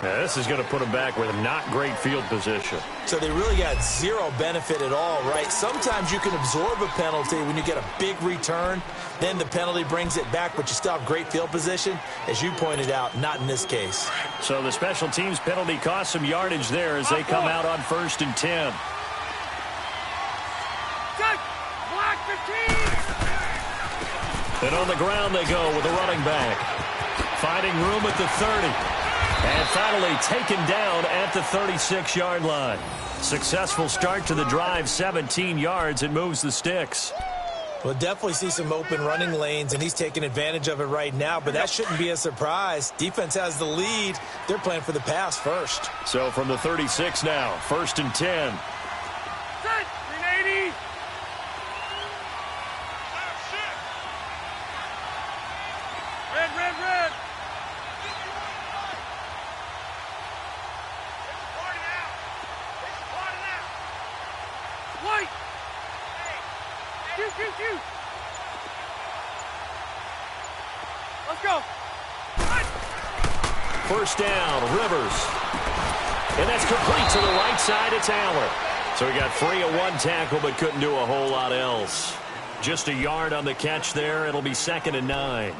Now, this is going to put them back with not great field position. So they really got zero benefit at all, right? Sometimes you can absorb a penalty when you get a big return. Then the penalty brings it back, but you still have great field position. As you pointed out, not in this case. So the special teams penalty cost some yardage there as they come out on 1st and 10. Black 15. And on the ground they go with a running back. Finding room at the 30. And finally taken down at the 36-yard line. Successful start to the drive, 17 yards. It moves the sticks. We'll definitely see some open running lanes, and he's taking advantage of it right now, but that shouldn't be a surprise. Defense has the lead. They're playing for the pass first. So from the 36 now, 1st and 10. Set. 380. Red. White. Shoot. Let's go. First down, Rivers. And that's complete to the right side. It's Allen. So he got free of one tackle but couldn't do a whole lot else. Just a yard on the catch there. It'll be 2nd and 9.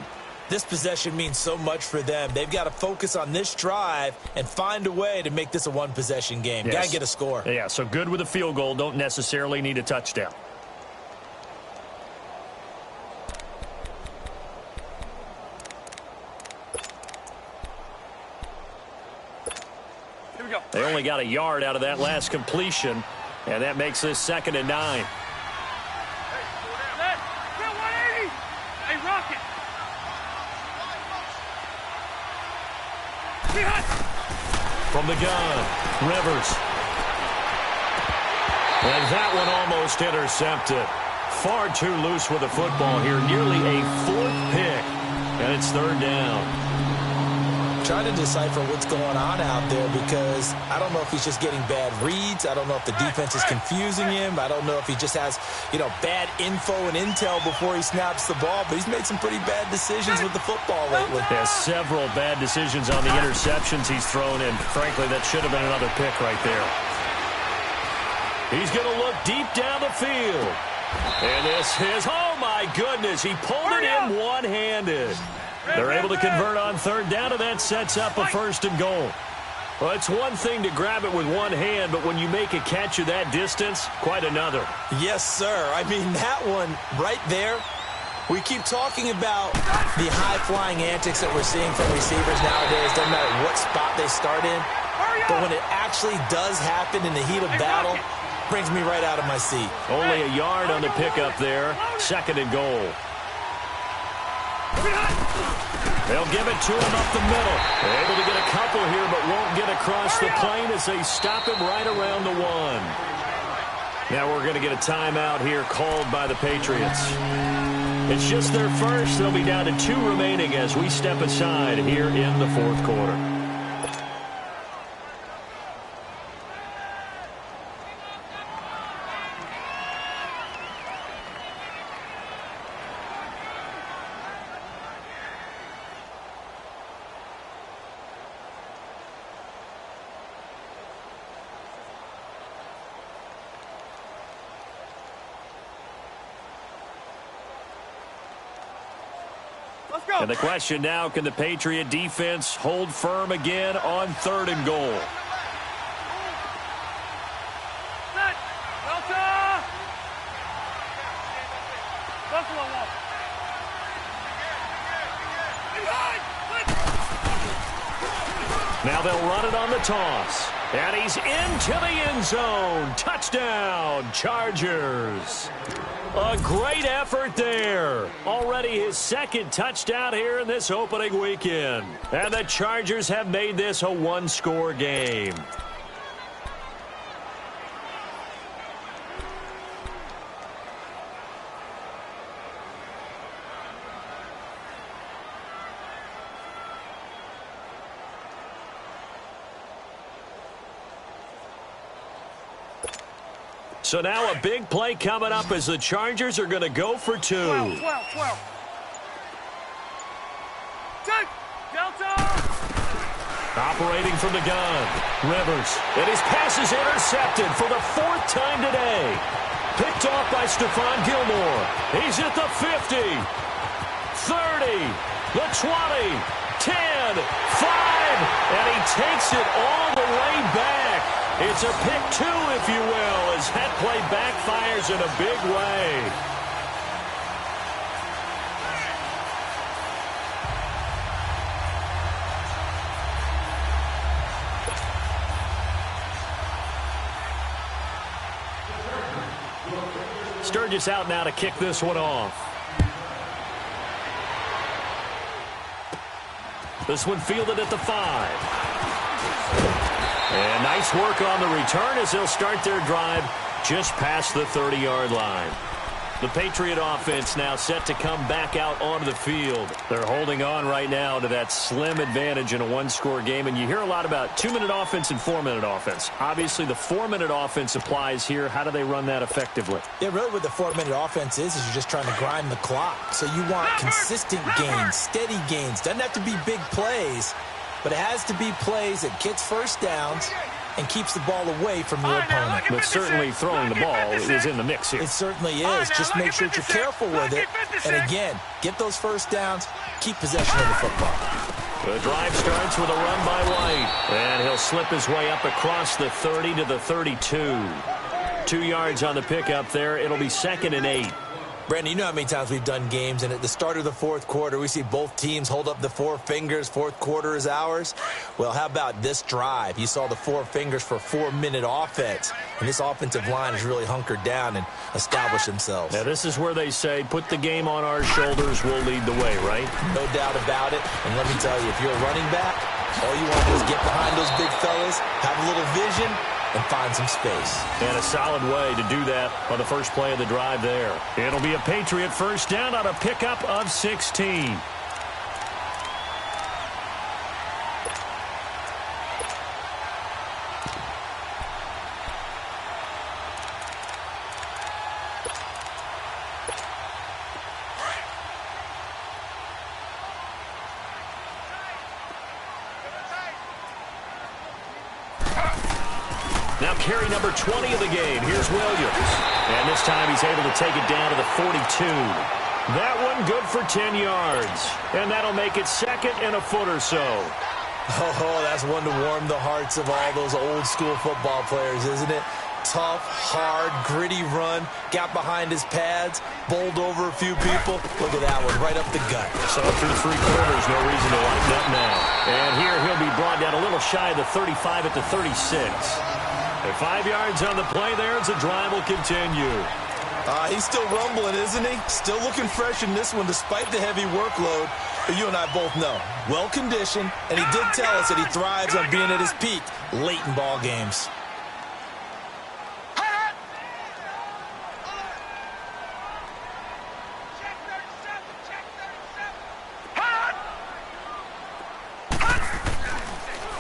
This possession means so much for them. They've got to focus on this drive and find a way to make this a one-possession game. Yes. Got to get a score. Yeah, so good with a field goal. Don't necessarily need a touchdown. Here we go. They only got a yard out of that last completion, and that makes this 2nd and 9. Set. 180. Hey, Rocket. From the gun, Rivers. And that one almost intercepted. Far too loose with the football here. Nearly a 4th pick. And it's 3rd down. Trying to decipher what's going on out there because I don't know if he's just getting bad reads. I don't know if the defense is confusing him. I don't know if he just has, bad info and intel before he snaps the ball. But he's made some pretty bad decisions with the football lately. Has several bad decisions on the interceptions he's thrown in. Frankly, that should have been another pick right there. He's going to look deep down the field. And this is, oh my goodness, he pulled it in one-handed. They're able to convert on 3rd down, and that sets up a 1st and goal. Well, it's one thing to grab it with one hand, but when you make a catch of that distance, quite another. Yes, sir. I mean, that one right there, we keep talking about the high-flying antics that we're seeing from receivers nowadays. Doesn't matter what spot they start in, but when it actually does happen in the heat of battle, brings me right out of my seat. Only a yard on the pickup there, 2nd and goal. They'll give it to him up the middle. They're able to get a couple here, but won't get across the plane as they stop him right around the 1. Now we're going to get a timeout here called by the Patriots. It's just their first. They'll be down to 2 remaining as we step aside here in the 4th quarter. And the question now, can the Patriot defense hold firm again on 3rd and goal? Set. Delta. Buffalo wall. Now they'll run it on the toss. And he's into the end zone. Touchdown, Chargers. A great effort there. Already his 2nd touchdown here in this opening weekend. And the Chargers have made this a 1-score game. So now a big play coming up as the Chargers are going to go for 2. 12. Take! Delta! Operating from the gun, Rivers. And his pass is intercepted for the 4th time today. Picked off by Stephon Gilmore. He's at the 50, 30, the 20, 10, 5, and he takes it all the way back. It's a pick 2, if you will, as that play backfires in a big way. Sturgis out now to kick this one off. This one fielded at the 5. And nice work on the return as they'll start their drive just past the 30-yard line. The Patriot offense now set to come back out onto the field. They're holding on right now to that slim advantage in a one-score game. And you hear a lot about 2-minute offense and 4-minute offense. Obviously, the 4-minute offense applies here. How do they run that effectively? Yeah, really what the 4-minute offense is you're just trying to grind the clock. So you want consistent gains, steady gains. Doesn't have to be big plays, but it has to be plays that gets first downs and keeps the ball away from your opponent. But certainly throwing the ball is in the mix here. It certainly is. Just make sure that you're careful with it. And again, get those first downs, keep possession of the football. The drive starts with a run by White. And he'll slip his way up across the 30 to the 32. 2 yards on the pickup there. It'll be 2nd and 8. Brandon, you know how many times we've done games, and at the start of the 4th quarter, we see both teams hold up the 4 fingers, 4th quarter is ours. Well, how about this drive? You saw the 4 fingers for 4-minute offense, and this offensive line has really hunkered down and established themselves. Now, this is where they say, put the game on our shoulders, we'll lead the way, right? No doubt about it, and let me tell you, if you're a running back, all you want to do is get behind those big fellas, have a little vision, and find some space. And a solid way to do that on the first play of the drive there. It'll be a Patriot first down on a pickup of 16. Now carry number 20 of the game. Here's Williams. And this time he's able to take it down to the 42. That one good for 10 yards. And that'll make it 2nd and a foot or so. Oh, that's one to warm the hearts of all those old school football players, isn't it? Tough, hard, gritty run. Got behind his pads. Bowled over a few people. Look at that one, right up the gut. So through 3 quarters, no reason to lighten up now. And here he'll be brought down a little shy of the 35 at the 36. And 5 yards on the play there as the drive will continue. He's still rumbling, isn't he? Still looking fresh in this one despite the heavy workload. But you and I both know, well-conditioned, and he did tell us that he thrives on being at his peak late in ball games.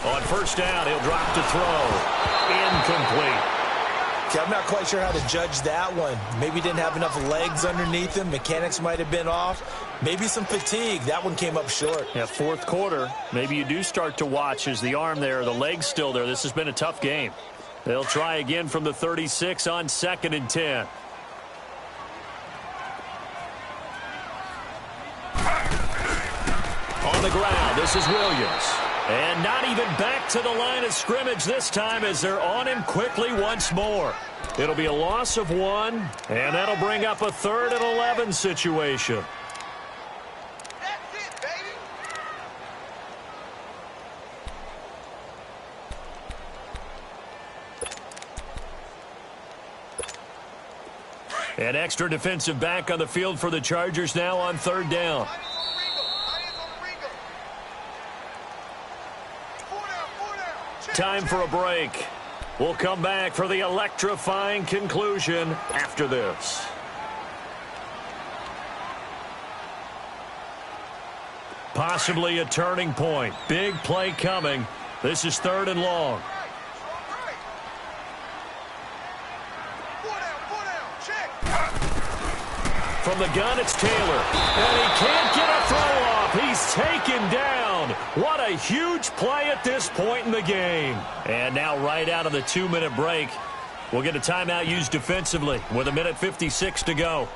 On first down, he'll drop to throw. Incomplete. Okay, I'm not quite sure how to judge that one. Maybe didn't have enough legs underneath him. Mechanics might have been off. Maybe some fatigue. That one came up short. Yeah, 4th quarter. Maybe you do start to watch as the arm there, the leg's still there. This has been a tough game. They'll try again from the 36 on 2nd and 10. On the ground, this is Williams. And not even back to the line of scrimmage this time as they're on him quickly once more. It'll be a loss of 1, and that'll bring up a 3rd and 11 situation. That's it, baby. An extra defensive back on the field for the Chargers now on 3rd down. Time for a break. We'll come back for the electrifying conclusion after this. Possibly a turning point. Big play coming. This is 3rd and long. From the gun, it's Taylor. And he can't get a throw off. He's taken down. What a huge play at this point in the game. And now right out of the 2-minute break, we'll get a timeout used defensively with 1:56 to go.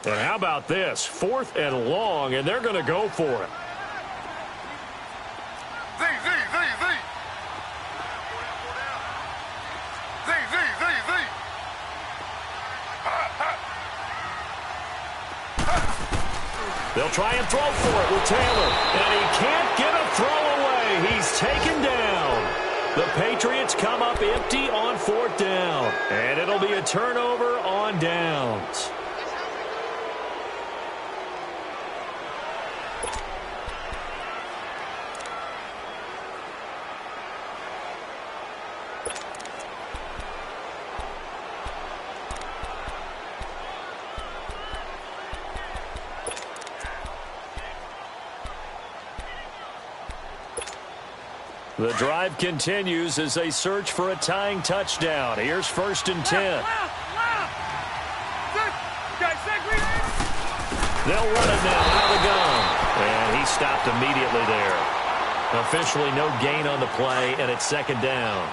And how about this? 4th and long, and they're going to go for it. They'll try and throw for it with Taylor. And he can't get a throw away. He's taken down. The Patriots come up empty on 4th down. And it'll be a turnover on downs. The drive continues as they search for a tying touchdown. Here's 1st and 10. They'll run it now out of the gun. And he stopped immediately there. Officially no gain on the play, and it's 2nd down.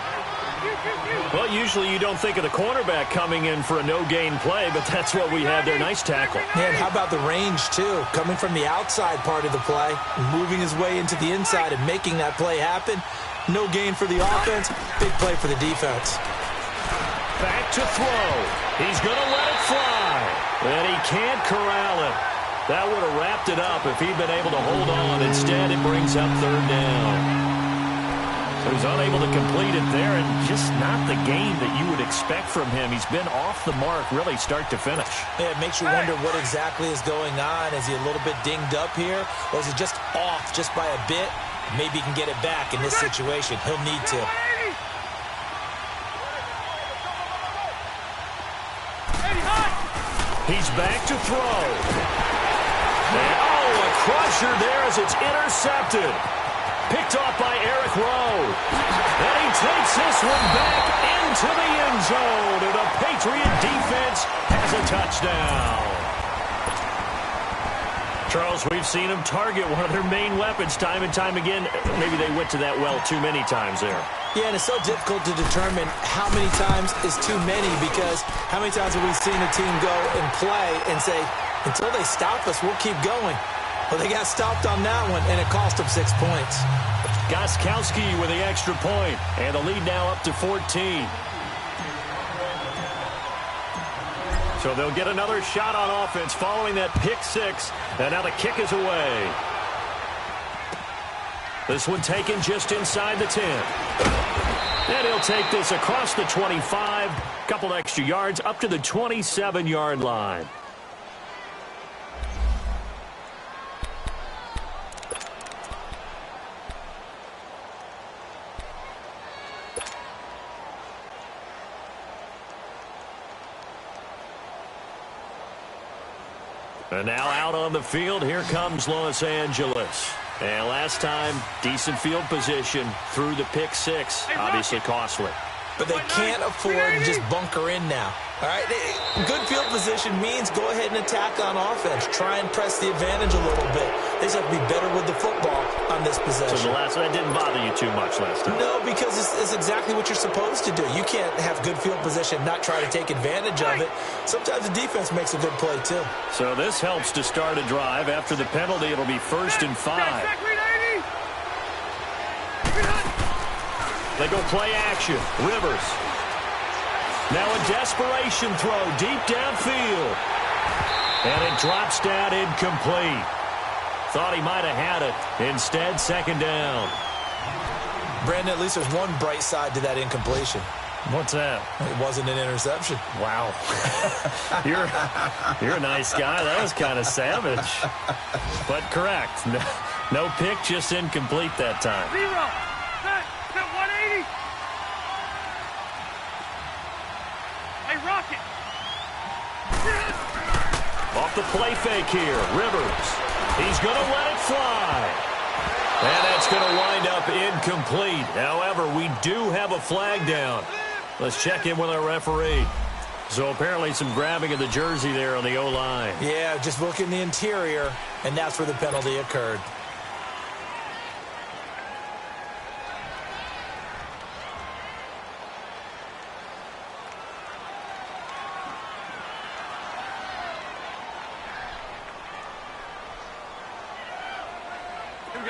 Well, usually you don't think of the cornerback coming in for a no-gain play, but that's what we had there. Nice tackle. Man, how about the range, too? Coming from the outside part of the play, moving his way into the inside and making that play happen. No gain for the offense, big play for the defense. Back to throw. He's going to let it fly. And he can't corral it. That would have wrapped it up if he'd been able to hold on. Instead, it brings up 3rd down. So he's unable to complete it there, and just not the game that you would expect from him. He's been off the mark, really, start to finish. Yeah, it makes you wonder what exactly is going on. Is he a little bit dinged up here, or is he just off just by a bit? Maybe he can get it back in this situation. He'll need to. He's back to throw. And, a crusher there as it's intercepted. Picked off by Eric Rowe. And he takes this one back into the end zone. And the Patriot defense has a touchdown. Charles, we've seen them target one of their main weapons time and time again. Maybe they went to that well too many times there. Yeah, and it's so difficult to determine how many times is too many, because how many times have we seen a team go and play and say, until they stop us, we'll keep going. Well, they got stopped on that one, and it cost them 6 points. Gostkowski with the extra point, and the lead now up to 14. So they'll get another shot on offense following that pick 6, and now the kick is away. This one taken just inside the 10. And he'll take this across the 25, couple extra yards up to the 27-yard line. And now out on the field, here comes Los Angeles. And last time, decent field position through the pick 6. Obviously costly. But they can't afford to just bunker in now. All right, good field position means go ahead and attack on offense. Try and press the advantage a little bit. They just have to be better with the football on this possession. So that didn't bother you too much last time? No, because it's exactly what you're supposed to do. You can't have good field position, not try to take advantage of it. Sometimes the defense makes a good play, too. So this helps to start a drive. After the penalty, it'll be 1st and 5. They go play action. Rivers. Now a desperation throw deep downfield. And it drops down incomplete. Thought he might have had it. Instead, 2nd down. Brandon, at least there's one bright side to that incompletion. What's that? It wasn't an interception. Wow. You're a nice guy. That was kind of savage. But correct. No pick, just incomplete that time. 180. Hey, Rocket. Off the play fake here. Rivers. He's going to let it fly. And that's going to wind up incomplete. However, we do have a flag down. Let's check in with our referee. So apparently some grabbing of the jersey there on the O-line. Yeah, just look in the interior, and that's where the penalty occurred.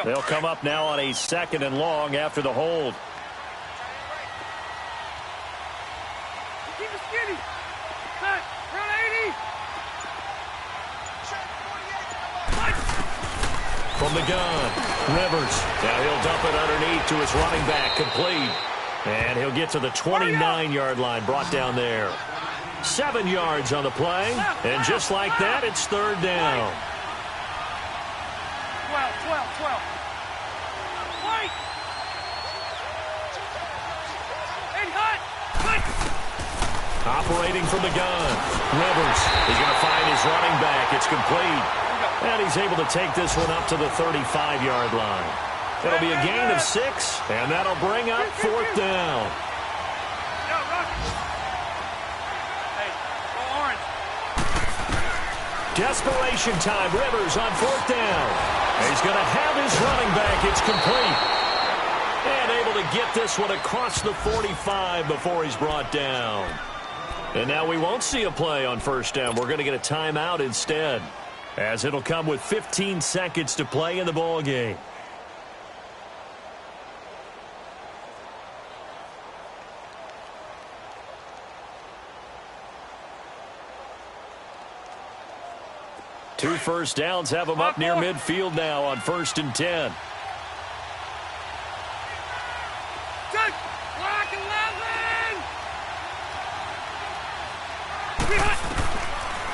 They'll come up now on a 2nd and long after the hold. Keep it skinny. Cut. Run 80. From the gun, Rivers. Now he'll dump it underneath to his running back, complete. And he'll get to the 29-yard line, brought down there. 7 yards on the play. And just like that, it's 3rd down. 12. Wait. Hey, hut. Operating from the gun. Rivers is going to find his running back. It's complete. And he's able to take this one up to the 35-yard line. It'll be a gain of 6, and that'll bring up 4th down. Hey, go orange. Desperation time. Rivers on 4th down. He's going to have his running back. It's complete. And able to get this one across the 45 before he's brought down. And now we won't see a play on 1st down. We're going to get a timeout instead, as it'll come with 15 seconds to play in the ball game. Two first downs have them up near midfield now on 1st and 10. Block 11.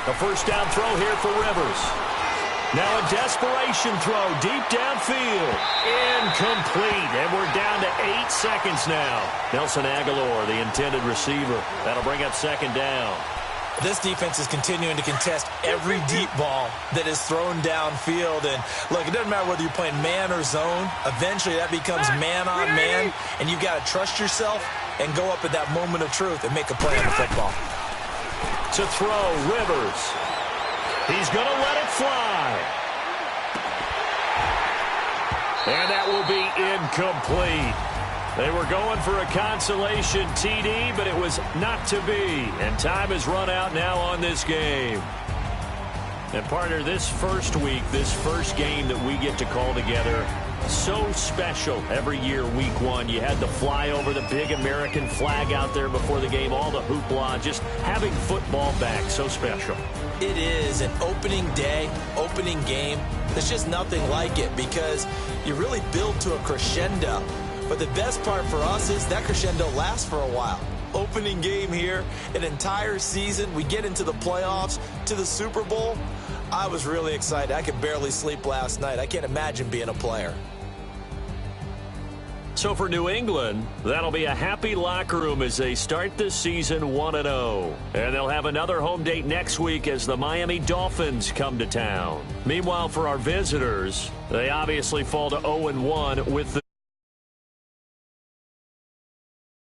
The first down throw here for Rivers. Now a desperation throw deep downfield. Incomplete. And we're down to 8 seconds now. Nelson Aguilar, the intended receiver. That'll bring up 2nd down. This defense is continuing to contest every deep ball that is thrown downfield. And, look, it doesn't matter whether you're playing man or zone. Eventually, that becomes man-on-man, and you got to trust yourself and go up at that moment of truth and make a play on the football. To throw, Rivers. He's going to let it fly. And that will be incomplete. They were going for a consolation TD, but it was not to be. And time has run out now on this game. And, partner, this first week, this first game that we get to call together, so special every year, week 1. You had the flyover, the big American flag out there before the game, all the hoopla, just having football back, so special. It is an opening day, opening game. There's just nothing like it because you really build to a crescendo. But the best part for us is that crescendo lasts for a while. Opening game here, an entire season. We get into the playoffs, to the Super Bowl. I was really excited. I could barely sleep last night. I can't imagine being a player. So for New England, that'll be a happy locker room as they start this season 1-0. And they'll have another home date next week as the Miami Dolphins come to town. Meanwhile, for our visitors, they obviously fall to 0-1 with the